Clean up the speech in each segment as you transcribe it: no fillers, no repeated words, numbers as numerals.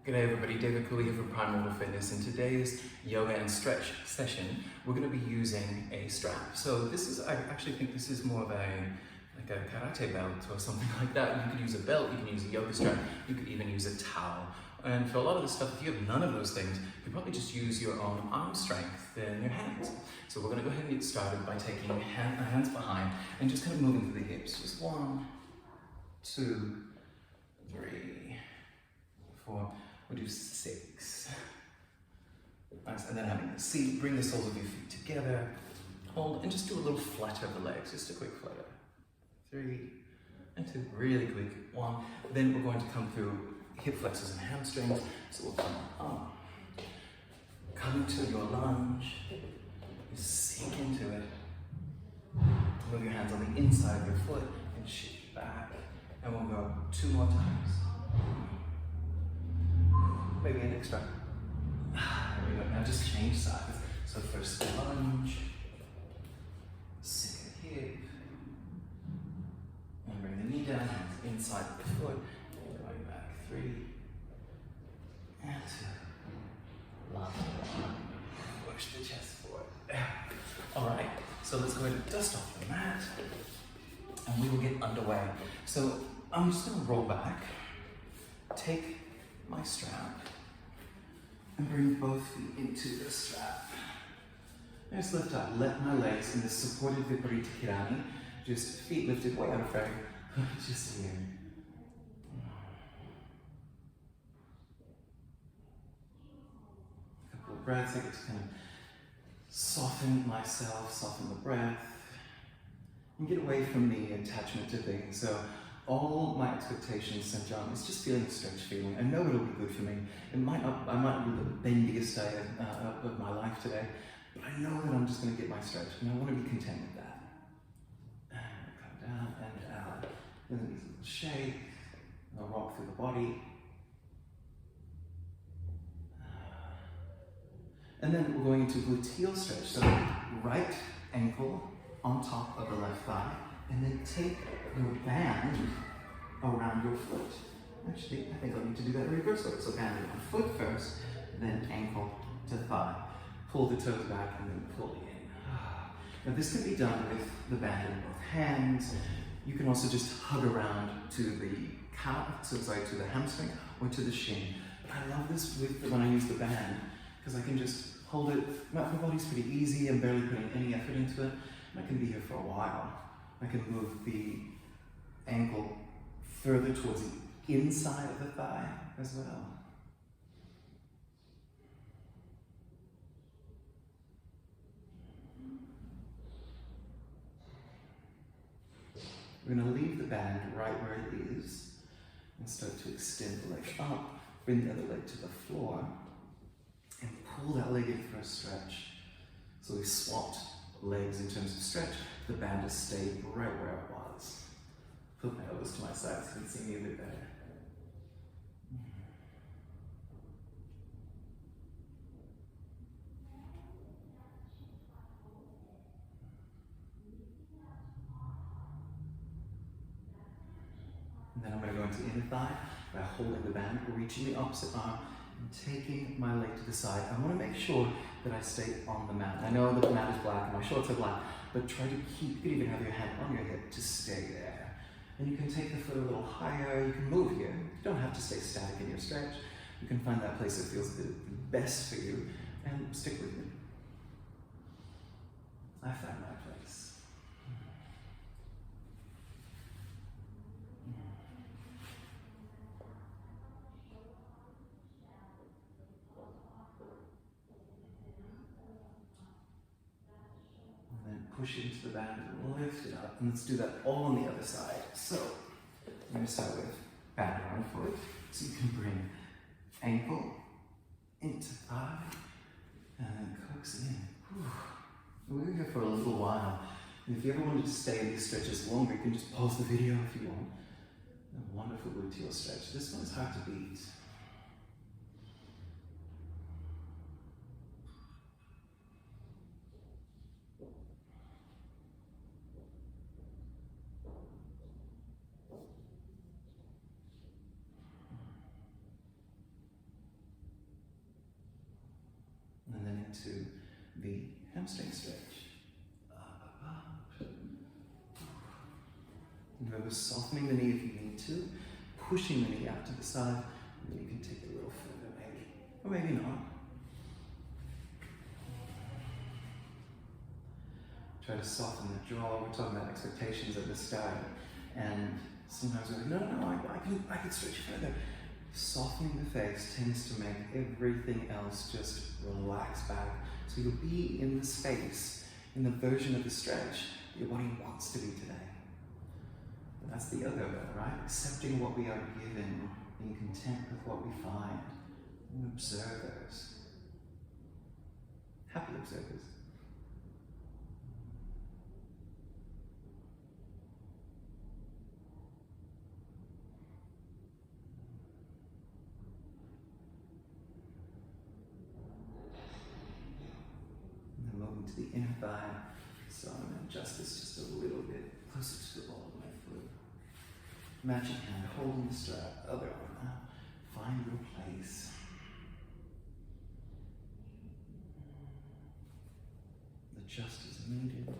G'day everybody, David Cooley here from PrimeMortal Fitness. In today's yoga and stretch session, we're going to be using a strap. So this is, I actually think this is more of like a karate belt or something like that. You could use a belt, you can use a yoga strap, you could even use a towel. And for a lot of this stuff, if you have none of those things, you probably just use your own arm strength in your hands. So we're going to go ahead and get started by taking our hands behind and just kind of moving through the hips. Just 1, 2, 3, 4. We'll do 6. Nice. And then having a seat, bring the soles of your feet together, hold, and just do a little flutter of the legs, just a quick flutter. 3 and 2, really quick. 1. Then we're going to come through hip flexors and hamstrings. So we'll come up, come into your lunge, you sink into it. Move your hands on the inside of your foot and shift back. And we'll go 2 more times. Maybe an extra. There we go. Now just change sides. So first lunge, second hip, and bring the knee down, hands inside the foot, going back 3 and 2. Last one. Push the chest forward. All right. So let's go ahead and dust off the mat, and we will get underway. So I'm just going to roll back, take my strap, and bring both feet into the strap. Just lift up, let my legs in the supported Viparita Kirani, just feet lifted way out of frame, just here. A couple of breaths, I get to kind of soften myself, soften the breath, and get away from the attachment to things. So all my expectations center on is just feeling a stretch feeling. I know it'll be good for me. I might be the bendiest day of my life today, but I know that I'm just going to get my stretch, and I want to be content with that. And come down and out. And then these little shake. I'll rock through the body. And then we're going into gluteal stretch. So right ankle on top of the left thigh. And then take your band around your foot. Actually, I think I need to do that reverse way. So band it on foot first, then ankle to thigh. Pull the toes back and then pull in. Now this can be done with the band in both hands. You can also just hug around to the calf, to the hamstring or to the shin. But I love this when I use the band because I can just hold it. My body's pretty easy. I'm barely putting any effort into it. And I can be here for a while. I can move the ankle further towards the inside of the thigh as well. We're going to leave the band right where it is and start to extend the leg up, bring the other leg to the floor, and pull that leg in for a stretch. So we swapped legs in terms of stretch. The band has stayed right where it was. Put my elbows to my side so you can see me a bit better. And then I'm going to go into inner thigh by holding the band, reaching the opposite arm, and taking my leg to the side. I want to make sure that I stay on the mat. I know that the mat is black and my shorts are black, but try to keep, you could even have your hand on your hip to stay there. And you can take the foot a little higher, you can move here. You don't have to stay static in your stretch. You can find that place that feels the best for you and stick with it. I found my place. Push into the band and lift it up. And let's do that all on the other side. So, I'm going to start with band around foot. So you can bring ankle into thigh and then coax it in. We're here for a little while. And if you ever want to stay in these stretches longer, you can just pause the video if you want. A wonderful gluteal stretch. This one's hard to beat. hamstring stretch. Remember softening the knee if you need to, pushing the knee out to the side, and then you can take it a little further maybe, or maybe not. Try to soften the jaw. We're talking about expectations at the start, and sometimes we're like, no, I can stretch further. Softening the face tends to make everything else just relax back. So you'll be in the space, in the version of the stretch your body wants to be today. And that's the yoga, right? Accepting what we are given, being content with what we find, and observers. Happy observers. To the inner thigh, so I'm going to adjust this just a little bit closer to the ball of my foot. Matching hand, holding the strap, other arm out. Find your place. Adjust as needed.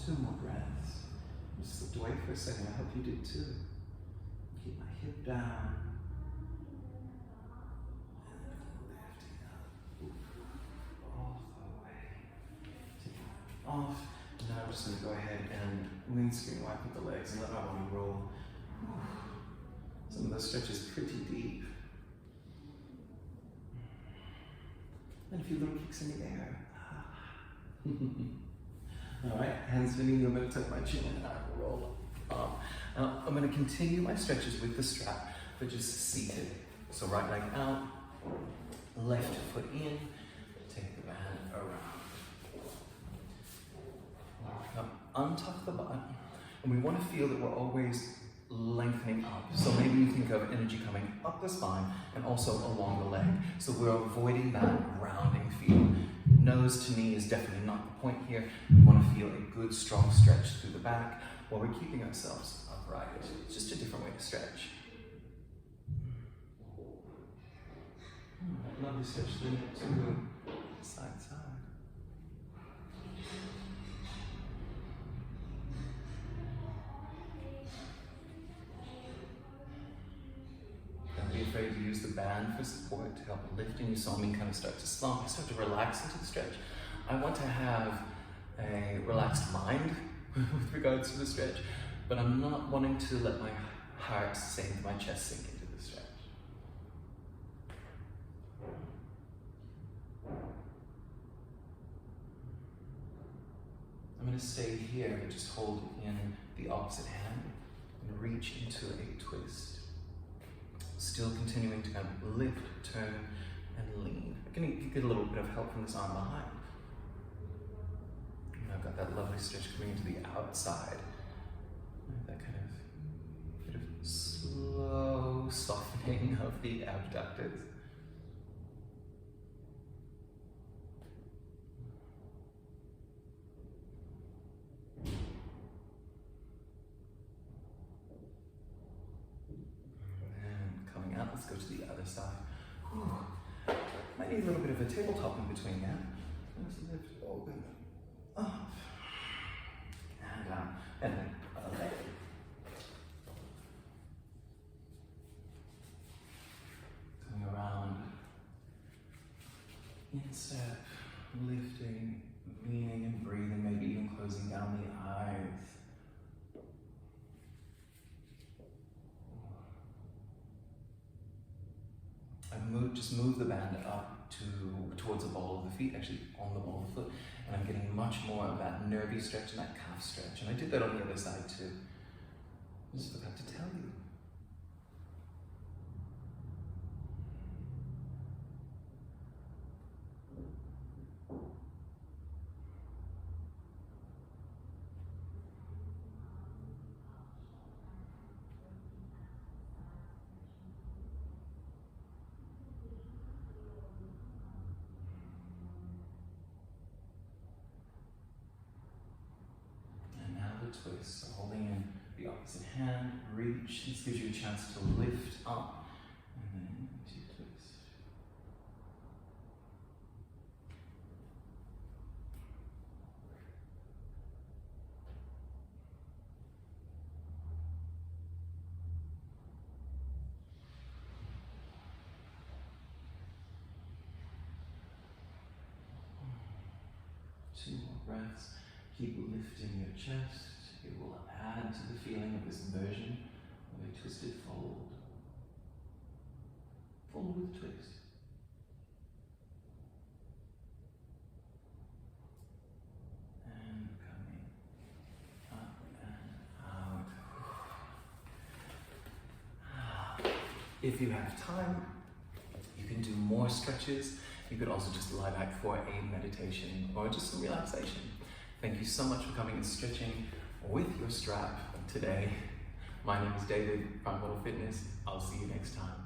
Two more breaths. Just slipped away for a second. I hope you did too. Keep my hip down. And lifting up. All the way. Taking it off. And now I'm just going to go ahead and windscreen wipe with the legs and let my body roll. Some of those stretches pretty deep. And a few little kicks in the air. All right, hands to me, I'm going to tuck my chin and I roll up. Now, I'm going to continue my stretches with the strap, but just seated. So right leg out, left foot in, take the band around. Now, untuck the butt, and we want to feel that we're always lengthening up. So maybe you think of energy coming up the spine and also along the leg. So we're avoiding that rounding feel. Nose to knee is definitely not the point here. We want to feel a good, strong stretch through the back while we're keeping ourselves upright. It's just a different way to stretch. Lovely stretch through side to side. Don't be afraid to use the band for support to help lift, and you saw me kind of start to slump. I start to relax into the stretch. I want to have a relaxed mind with regards to the stretch, but I'm not wanting to let my heart sink, my chest sink into the stretch. I'm going to stay here, but just hold in the opposite hand and reach into a twist. Still continuing to kind of lift, turn, and lean. I can get a little bit of help from this arm behind. And I've got that lovely stretch coming into the outside. That kind of bit of slow softening of the abductors. Let's go to the other side. Might need a little bit of a tabletop in between now. Let's lift open up and down, and then other leg. Coming around, instep, lifting, leaning and breathing, maybe even closing down the eyes. Just move the band up towards the ball of the feet, actually on the ball of the foot, and I'm getting much more of that nervy stretch and that calf stretch. And I did that on the other side too. I just forgot to tell you. a twist. So holding in the opposite hand, reach. This gives you a chance to lift up and then to twist. Two more breaths. Keep lifting your chest. It will add to the feeling of this version of a twisted fold. Fold with twist. And coming up and out. If you have time, you can do more stretches. You could also just lie back for a meditation or just some relaxation. Thank you so much for coming and stretching with your strap today. My name is David, PrimeMortal Fitness. I'll see you next time.